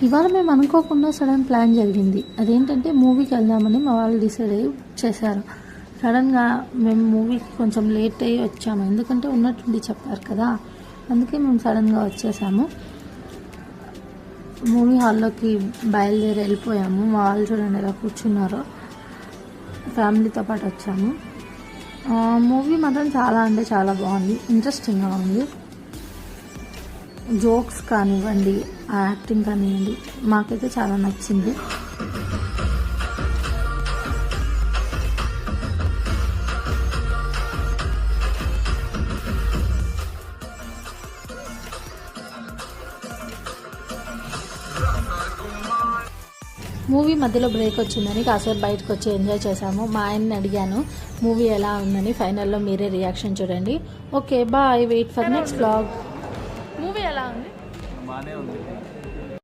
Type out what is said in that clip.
ఇవాళ మేము అనుకోకుండా సడన్ ప్లాన్ జరిగింది. అదేంటంటే మూవీకి వెళ్దామని మా వాళ్ళు డిసైడ్ అయ్యి చేశారు. సడన్గా మేము మూవీకి కొంచెం లేట్ అయ్యి వచ్చాము, ఎందుకంటే ఉన్నట్టుండి చెప్పారు కదా, అందుకే మేము సడన్గా వచ్చేసాము. మూవీ హాల్లోకి బయలుదేరి వెళ్ళిపోయాము. మా వాళ్ళు చూడండి ఎలా కూర్చున్నారో. ఫ్యామిలీతో పాటు వచ్చాము. మూవీ మాత్రం చాలా అంటే చాలా బాగుంది, ఇంట్రెస్టింగ్గా ఉంది. జోక్స్ కానివ్వండి, ఆ యాక్టింగ్ కానివ్వండి, మాకైతే చాలా నచ్చింది. మూవీ మధ్యలో బ్రేక్ వచ్చిందని కాసేపు బయటకు వచ్చి ఎంజాయ్ చేశాము. మా ఆయన్ని అడిగాను మూవీ ఎలా ఉందని. ఫైనల్లో మీరే రియాక్షన్ చూడండి. Okay bye, wait for next vlog.